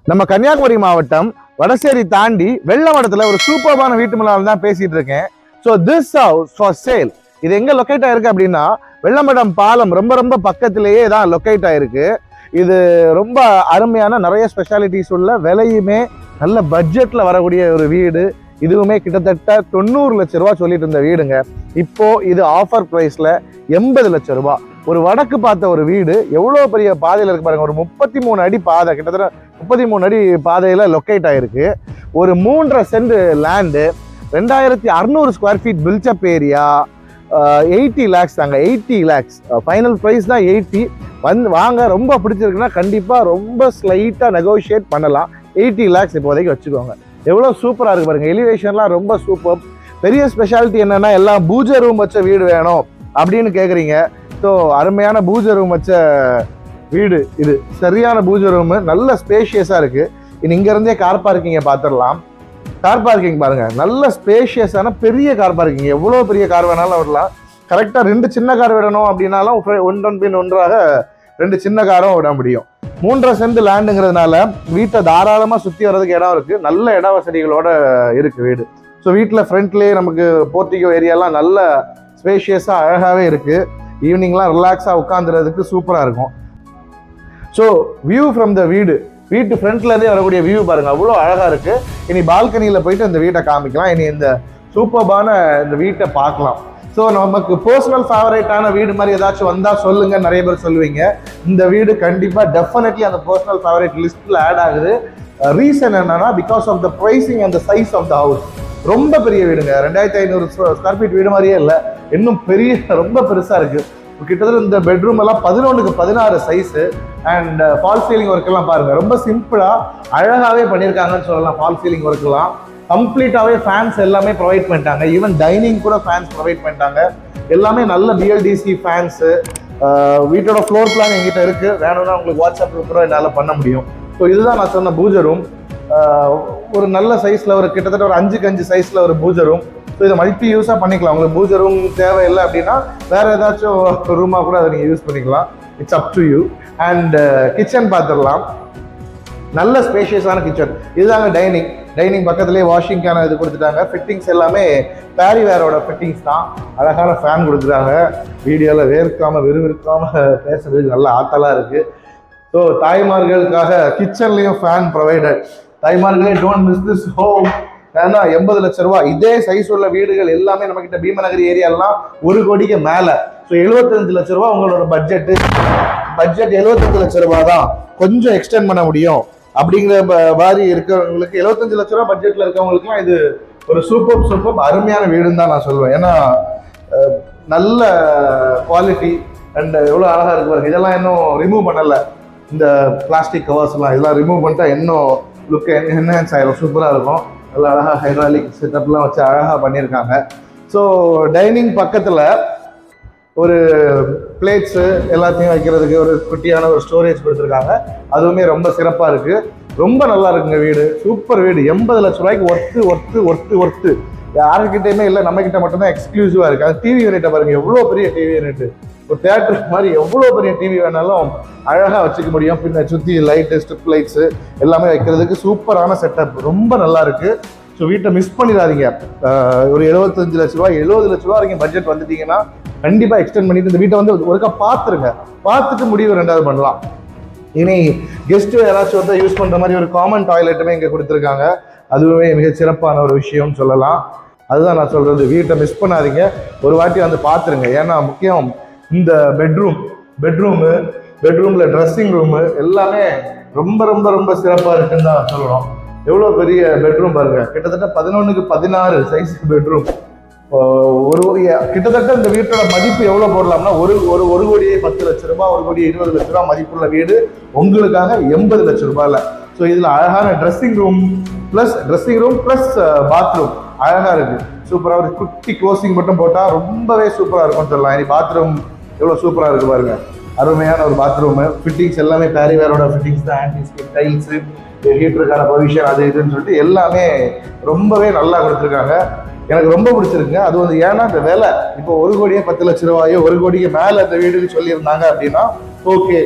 நம்ம கன்னியாகுமரி மாவட்டம் வடசேரி தாண்டி வெள்ளமடத்துல ஒரு சூப்பர்பான வீட்டு மேலால தான் பேசிட்டு இருக்கேன். So this house for sale. இது எங்க லொக்கேட் ஆயிருக்கு அப்படின்னா வெள்ளமடம் பாலம் ரொம்ப ரொம்ப பக்கத்திலேயே தான் லொக்கேட் ஆயிருக்கு. இது ரொம்ப அருமையான நிறைய ஸ்பெஷாலிட்டிஸ் உள்ள விலையுமே நல்ல பட்ஜெட்ல வரக்கூடிய ஒரு வீடு. இதுவுமே கிட்டத்தட்ட 90 லட்சம் ரூபா சொல்லிட்டு இருந்த வீடுங்க. இப்போ இது ஆஃபர் பிரைஸ்ல 80 லட்சம் ரூபாய். ஒரு வடக்கு பார்த்த ஒரு வீடு எவ்வளோ பெரிய பாதையில் இருக்கு பாருங்க. ஒரு 33 அடி பாதை, கிட்டத்தட்ட 33 அடி பாதையில லொக்கேட் ஆயிருக்கு. ஒரு 3.5 cent land, 2600 square feet built up area, 80 lakhs தாங்க. 80 லேக்ஸ் ஃபைனல் ப்ரைஸ் தான் 80. வாங்க, ரொம்ப பிடிச்சிருக்குன்னா கண்டிப்பாக ரொம்ப ஸ்லைட்டாக நெகோஷியேட் பண்ணலாம். 80 லேக்ஸ் இப்போதைக்கு வச்சுக்கோங்க. எவ்வளோ சூப்பராக இருக்கு பாருங்க. எலிவேஷன்லாம் ரொம்ப சூப்பர். பெரிய ஸ்பெஷாலிட்டி என்னன்னா எல்லாம் பூஜை ரூம் வச்ச வீடு வேணும் அப்படின்னு கேட்குறீங்க. ஸோ அருமையான பூஜை ரூம் வச்ச வீடு இது. சரியான பூஜை ரூமு, நல்ல ஸ்பேஷியஸாக இருக்குது. இங்கேருந்தே கார் பார்க்கிங்கை பார்த்துடலாம். கார் பார்க்கிங் பாருங்க, நல்ல ஸ்பேஷியஸான பெரிய கார் பார்க்கிங். எவ்வளோ பெரிய கார் வேணாலும் வரலாம். கரெக்டாக 2 சின்ன கார் விடணும் அப்படின்னாலும் ஒன்றன் பின் ஒன்றாக 2 சின்ன காரும் விட முடியும். 3.5 சென்ட் லேண்டுங்கிறதுனால வீட்டை தாராளமாக சுற்றி வர்றதுக்கு இடம் இருக்குது. நல்ல இட வசதிகளோட இருக்குது வீடு. ஸோ வீட்டில் ஃப்ரண்ட்லேயே நமக்கு போர்ட்டிகோ ஏரியாலாம் நல்ல ஸ்பேஷியஸாக அழகாகவே இருக்குது. ஈவினிங்லாம் ரிலாக்ஸாக உட்காந்துறதுக்கு சூப்பராக இருக்கும். ஸோ வியூ ஃப்ரம் த வீட்டு ஃப்ரண்ட்லேருந்தே வரக்கூடிய வியூ பாருங்கள், அவ்வளோ அழகாக இருக்குது. இனி பால்கனியில் போயிட்டு இந்த வீட்டை காமிக்கலாம். இனி இந்த சூப்பர்பான இந்த வீட்டை பார்க்கலாம். ஸோ நமக்கு பர்சனல் ஃபேவரேட்டான வீடு மாதிரி ஏதாச்சும் வந்தால் சொல்லுங்க. நிறைய பேர் சொல்லுவீங்க. இந்த வீடு கண்டிப்பாக டெஃபினெட்லி அந்த பர்சனல் ஃபேவரேட் லிஸ்ட்டில் ஆட் ஆகுது. ரீசன் என்னன்னா because of the pricing and the size of the house. ரொம்ப பெரிய வீடுங்க, 2500 ஸ்கொயர் ஃபீட் வீடு மாதிரியே இல்லை, இன்னும் பெரிய ரொம்ப பெருசாக இருக்குது. கிட்டத்தட்ட இந்த பெட்ரூம் எல்லாம் 11க்கு 16 size. And fall ceiling work எல்லாம் பாருங்க, ரொம்ப சிம்பிளாக அழகாகவே பண்ணியிருக்காங்கன்னு சொல்லலாம். ஃபால் சீலிங் ஒர்க் எல்லாம் கம்ப்ளீட்டாகவே ஃபேன்ஸ் எல்லாமே ப்ரொவைட் பண்ணிட்டாங்க. ஈவன் டைனிங் கூட ஃபேன்ஸ் ப்ரொவைட் பண்ணிட்டாங்க. எல்லாமே நல்ல பிஎல்டிசி ஃபேன்ஸு. வீட்டோட ஃப்ளோர் பிளான் எங்கிட்ட இருக்குது. வேணும்னா உங்களுக்கு வாட்ஸ்அப்பில் கூட என்னால் பண்ண முடியும். ஸோ இதுதான் நான் சொன்ன பூஜை ரூம். ஒரு நல்ல சைஸில் ஒரு கிட்டத்தட்ட ஒரு 5க்கு 5 சைஸில் ஒரு பூஜை ரூம். ஸோ இதை மல்டி யூஸாக பண்ணிக்கலாம். உங்களுக்கு பூஜை ரூம் தேவையில்லை அப்படின்னா வேறு ஏதாச்சும் ரூமாக கூட அதை நீங்கள் யூஸ் பண்ணிக்கலாம். It's up to you. And kitchen பார்த்துடலாம். நல்ல ஸ்பேஷியஸான கிச்சன். இதுதாங்க டைனிங் பக்கத்துலேயே வாஷிங்கான இது கொடுத்துட்டாங்க. ஃபிட்டிங்ஸ் எல்லாமே பேரிவேரோட ஃபிட்டிங்ஸ் தான். அழகான ஃபேன் கொடுத்துட்டாங்க. வீடியோவில் விறுவிறுக்காமல் பேசுறதுக்கு நல்ல ஆத்தலாக இருக்குது. ஸோ தாய்மார்களுக்காக கிச்சன்லேயும் ஃபேன் ப்ரொவைடட். தாய்மார்களே டோன்ட் மிஸ் திஸ் ஹோம். ஏன்னா 80 லட்சம் ரூபா இதே சைஸ் உள்ள வீடுகள் எல்லாமே நம்ம கிட்ட பீமநகரி ஏரியாலாம் 1 கோடிக்கு மேலே. ஸோ 75 லட்சம் ரூபா உங்களோட பட்ஜெட் 75 லட்சம் ரூபா தான். கொஞ்சம் எக்ஸ்டெண்ட் பண்ண முடியும் அப்படிங்கிற மாதிரி இருக்கிறவங்களுக்கு, 75 லட்ச ரூபா பட்ஜெட்ல இருக்கவங்களுக்குலாம் இது ஒரு சூப்பர் அருமையான வீடுன்னு தான் நான் சொல்லுவேன். ஏன்னா நல்ல குவாலிட்டி அண்ட் எவ்வளோ அழகாக இருக்கு பாருங்க. இதெல்லாம் இன்னும் ரிமூவ் பண்ணலை. இந்த பிளாஸ்டிக் கவர்ஸ்லாம் இதெல்லாம் ரிமூவ் பண்ணிட்டா இன்னும் லுக் என்ஹான்ஸ் ஆயிரும். சூப்பராக இருக்கும். நல்லா அழகாக ஹைட்ராலிக் செட்டப்லாம் வச்சு அழகாக பண்ணியிருக்காங்க. ஸோ டைனிங் பக்கத்தில் ஒரு பிளேட்ஸு எல்லாத்தையும் வைக்கிறதுக்கு ஒரு குட்டியான ஒரு ஸ்டோரேஜ் கொடுத்துருக்காங்க. அதுவுமே ரொம்ப சிறப்பாக இருக்குது. ரொம்ப நல்லா இருக்குங்க வீடு. சூப்பர் வீடு. 80 லட்ச ரூபாய்க்கு ஒர்த்து யாருக்கிட்டையுமே இல்லை, நம்மக்கிட்ட மட்டும்தான் எக்ஸ்க்ளூசிவாக இருக்குது. அது டிவி யூனிட்டை பாருங்கள், எவ்வளோ பெரிய டிவி யூனிட்டு. ஒரு தேட்டர் மாதிரி எவ்வளோ பெரிய டிவி வேணாலும் அழகாக வச்சுக்க முடியும். பின்ன சுற்றி லைட்டு, ஸ்ட்ரிப் லைட்ஸு எல்லாமே வைக்கிறதுக்கு சூப்பரான செட்டப். ரொம்ப நல்லா இருக்குது. ஸோ வீட்டை மிஸ் பண்ணிடாதீங்க. ஒரு 75 லட்ச ரூபா 70 லட்ச ரூபா வரைக்கும் பட்ஜெட் வந்துட்டீங்கன்னா கண்டிப்பாக எக்ஸ்டெண்ட் பண்ணிட்டு இந்த வீட்டை வந்து ஒருக்கா பார்த்துட்டு முடிவு 2வது பண்ணலாம். இனி கெஸ்ட்டு யாராச்சும் வந்து யூஸ் பண்ணுற மாதிரி ஒரு காமன் டாய்லெட்டுமே இங்கே கொடுத்துருக்காங்க. அதுவுமே மிக சிறப்பான ஒரு விஷயம்னு சொல்லலாம். அதுதான் நான் சொல்கிறது, வீட்டை மிஸ் பண்ணாதீங்க, ஒரு வாட்டி வந்து பார்த்துருங்க. ஏன்னா முக்கியம் இந்த பெட்ரூமில் ட்ரெஸ்ஸிங் ரூமு எல்லாமே ரொம்ப சிறப்பாக இருக்குன்னு தான் சொல்லணும். எவ்வளோ பெரிய பெட்ரூம் பாருங்க. கிட்டத்தட்ட 11க்கு 16 சைஸுக்கு பெட்ரூம். கிட்டத்தட்ட இந்த வீட்டோட மதிப்பு எவ்வளோ போடலாம்னா ஒரு கோடியே 10 லட்ச ரூபாய், 1 கோடியே 20 லட்ச ரூபாய் மதிப்புள்ள வீடு உங்களுக்காக 80 லட்ச ரூபாயில். ஸோ இதில் அழகான ட்ரெஸ்ஸிங் ரூம் ப்ளஸ் பாத்ரூம் அழகாக இருக்குது. சூப்பராக ஒரு குட்டி க்ளோசிங் மட்டும் போட்டால் ரொம்பவே சூப்பராக இருக்கும்னு சொல்லலாம். இனி பாத்ரூம் எவ்வளோ சூப்பராக இருக்குது பாருங்க. அருமையான ஒரு பாத்ரூமு. ஃபிட்டிங்ஸ் எல்லாமே பேரிவேரோட ஃபிட்டிங்ஸ் தான். ஆன்டிஸ்கிட் டைல்ஸு, ஹீட்டருக்கான ப்ரொவிஷன், அது இதுன்னு சொல்லிட்டு எல்லாமே ரொம்பவே நல்லா கொடுத்துருக்காங்க. எனக்கு ரொம்ப பிடிச்சிருக்குங்க. அது வந்து ஏன்னா இந்த விலை இப்போ 1 கோடியே 10 லட்ச ரூபாயோ 1 கோடிக்கு மேலே இந்த வீடுக்கு சொல்லியிருந்தாங்க அப்படின்னா ஓகே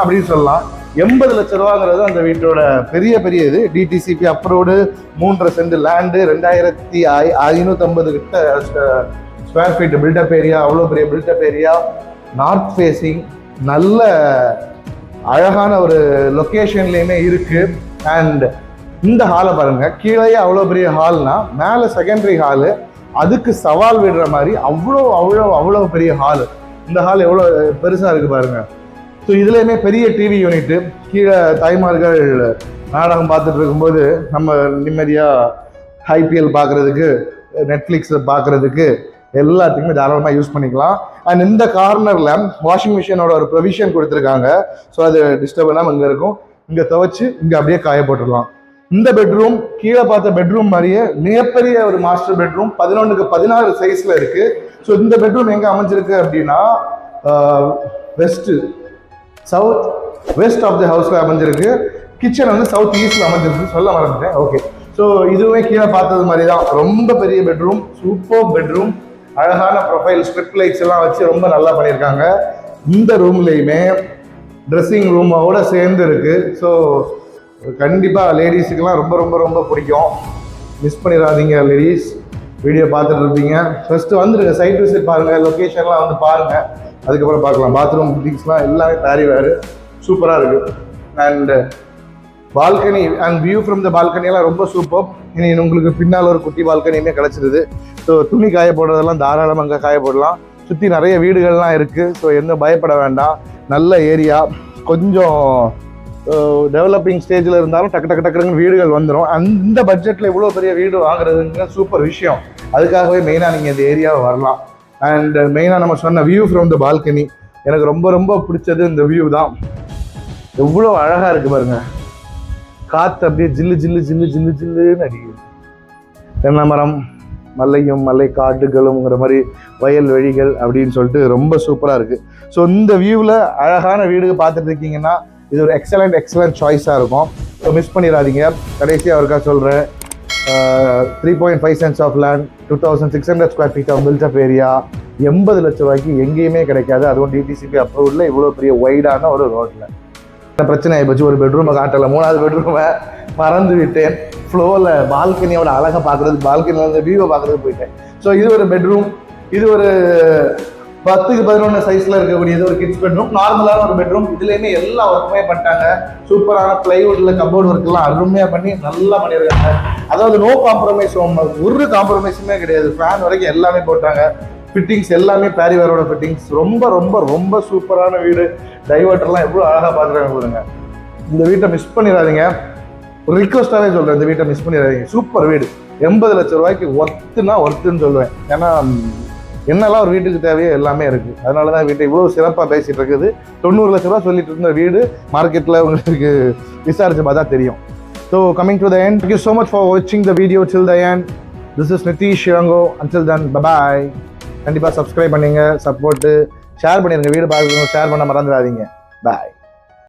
அப்படின்னு சொல்லலாம். 80 லட்ச ரூபாங்கிறது அந்த வீட்டோட பெரிய இது. டிடிசிபி அப்ரூவ்டு, 3.5 சென்ட் லேண்டு, 2550 கிட்ட ஸ்கொயர் ஃபீட் பில்டப் ஏரியா, அவ்வளோ பெரிய பில்டப் ஏரியா, நார்த் ஃபேஸிங், நல்ல அழகான ஒரு லொக்கேஷன்லேயுமே இருக்கு. அண்ட் இந்த ஹாலை பாருங்க, கீழே அவ்வளோ பெரிய ஹால்னா மேலே செகண்டரி ஹாலு, அதுக்கு சவால் விடுற மாதிரி அவ்வளோ பெரிய ஹாலு. இந்த ஹால் எவ்வளோ பெருசாக இருக்கு பாருங்க. ஸோ இதுலேயுமே பெரிய டிவி யூனிட்டு, கீழே தாய்மார்கள் நாடகம் பார்த்துட்டு இருக்கும்போது நம்ம நிம்மதியாக ஐபிஎல் பார்க்குறதுக்கு, நெட்ஃப்ளிக்ஸை பார்க்குறதுக்கு எல்லாத்துக்குமே தாராளமாக யூஸ் பண்ணிக்கலாம். அண்ட் இந்த கார்னரில் வாஷிங் மிஷினோட ஒரு ப்ரொவிஷன் கொடுத்துருக்காங்க. ஸோ அது டிஸ்டர்ப் இல்லாமல் இங்கே இருக்கும். இங்கே துவைச்சு இங்கே அப்படியே காய போட்டுடலாம். இந்த பெட்ரூம் கீழே பார்த்த பெட்ரூம் மாதிரியே மிகப்பெரிய ஒரு மாஸ்டர் பெட்ரூம், 11க்கு 16 சைஸில் இருக்குது. ஸோ இந்த பெட்ரூம் எங்கே அமைஞ்சிருக்கு அப்படின்னா சவுத் வெஸ்ட் ஆஃப் தி ஹவுஸில் அமைஞ்சிருக்கு. கிச்சன் வந்து சவுத் ஈஸ்டில் அமைஞ்சிருக்கு, சொல்ல மறந்துட்டேன். ஓகே, ஸோ இதுவுமே கீழே பார்த்தது மாதிரி தான், ரொம்ப பெரிய பெட்ரூம், சூப்பர் பெட்ரூம், அழகான ப்ரொஃபைல், ஸ்ட்ரிப் லைட்ஸ் எல்லாம் வச்சு ரொம்ப நல்லா பண்ணியிருக்காங்க. இந்த ரூம்லேயுமே ட்ரெஸ்ஸிங் ரூமோட சேர்ந்து இருக்கு. ஸோ கண்டிப்பாக லேடிஸுக்கெல்லாம் ரொம்ப ரொம்ப ரொம்ப பிடிக்கும். மிஸ் பண்ணிடாதீங்க லேடிஸ், வீடியோ பார்த்துட்டு இருப்பீங்க. ஃபர்ஸ்ட் வந்துடுங்க, சைட் விசிட் பாருங்கள், லொக்கேஷன்லாம் வந்து பாருங்கள், அதுக்கப்புறம் பார்க்கலாம். பாத்ரூம் ஃபிட்டிங்ஸ்லாம் எல்லாமே பேரி வேறு சூப்பராக இருக்குது. And balcony and view from the பால்கனியெல்லாம் ரொம்ப சூப்பர். இனி உங்களுக்கு பின்னால் ஒரு குட்டி பால்கனியுமே கிடச்சிருது. ஸோ துணி காய போடுறதெல்லாம் தாராளமாக அங்கே காய போடலாம். சுற்றி நிறைய வீடுகள்லாம் இருக்குது. ஸோ எந்த பயப்பட வேண்டாம், நல்ல ஏரியா. கொஞ்சம் டெவலப்பிங் ஸ்டேஜில் இருந்தாலும் டக்குன்னு வீடுகள் வந்துடும். இந்த பட்ஜெட்டில் இவ்வளோ பெரிய வீடு வாங்குறதுங்க சூப்பர் விஷயம். அதுக்காகவே மெயினாக நீங்கள் இந்த ஏரியாவை வரலாம். அண்ட் மெயினாக நம்ம சொன்ன வியூ ஃப்ரம் த பால்கனி எனக்கு ரொம்ப ரொம்ப பிடிச்சது இந்த வியூ தான். எவ்வளோ அழகாக இருக்குது பாருங்க, காற்று அப்படியே ஜில்லு ஜில்லு ஜில்லு ஜில்லு ஜில்லுன்னு அடிக்குது. தென்னை மரம், மலையும் மலை காட்டுகளுங்கிற மாதிரி வயல்வெளிகள் அப்படின்னு சொல்லிட்டு ரொம்ப சூப்பராக இருக்குது. ஸோ இந்த வியூவில் அழகான வீடு பார்த்துட்டு இருக்கீங்கன்னா இது ஒரு எக்ஸலண்ட் சாய்ஸாக இருக்கும். ஸோ மிஸ் பண்ணிடாதீங்க. கடைசியாக அவருக்கா சொல்கிறேன், 3.5 cents of land, 2600 square feet of built up area, 80 லட்ச ரூபாய்க்கு எங்கேயுமே கிடைக்காது. அதுவும் டிடிசிபி அப்ரூவ்டில் இவ்வளோ பெரிய வைடான ஒரு ரோட்டில். பிரச்சனை ஆகிப்போச்சு, ஒரு பெட்ரூமை காட்டலை, 3வது பெட்ரூமை மறந்து விட்டேன். ஃப்ளோரில் பால்கனியோட அழகாக பார்க்குறதுக்கு, பால்கனியில் வந்து வியூவை பார்க்குறதுக்கு போயிட்டேன். ஸோ இது ஒரு பெட்ரூம், இது ஒரு 10க்கு 11 சைஸில் இருக்கக்கூடியது ஒரு கிட்ஸ் பெட்ரூம், நார்மலான ஒரு பெட்ரூம். இதுலேயுமே எல்லா ஒர்க்குமே பண்ணிட்டாங்க. சூப்பரான பிளைவுட்டில் கபோர்டு ஒர்க்கெல்லாம் அருமையாக பண்ணி நல்லா பண்ணியிருக்காங்க. அதாவது நோ காம்ப்ரமைஸ், ஒரு காம்ப்ரமைஸுமே கிடையாது. ஃபேன் வரைக்கும் எல்லாமே போட்டாங்க. ஃபிட்டிங்ஸ் எல்லாமே பேரிவேரோட ஃபிட்டிங்ஸ். ரொம்ப ரொம்ப ரொம்ப சூப்பரான வீடு. டைவர்ட்டர்லாம் எவ்வளோ அழகாக பார்க்குறாங்க பாருங்க. இந்த வீட்டை மிஸ் பண்ணிடாதீங்க. ஒரு ரிக்வஸ்டாகவே சொல்கிறேன், இந்த வீட்டை மிஸ் பண்ணிடாதீங்க. சூப்பர் வீடு, 80 லட்ச ரூபாய்க்கு ஒர்த்துன்னு சொல்லுவேன். ஏன்னா என்னெல்லாம் ஒரு வீட்டுக்கு தேவையோ எல்லாமே இருக்குது. அதனால தான் வீட்டை இவ்வளோ சிறப்பாக பேசிகிட்டு இருக்குது. 90 லட்ச ரூபா சொல்லிட்டு இருந்த வீடு மார்க்கெட்டில் உங்களுக்கு விசாரிச்சு பார்த்தா தெரியும். So coming to the end, thank you so much for watching the video till the end. This is Nitish Shirango. Until then, bye-bye. கண்டிப்பாக சப்ஸ்கிரைப் பண்ணுங்க, சப்போர்ட்டு ஷேர் பண்ணிடுங்க. வீடு பார்க்குறவங்க ஷேர் பண்ண மறந்துடாதீங்க. பாய்.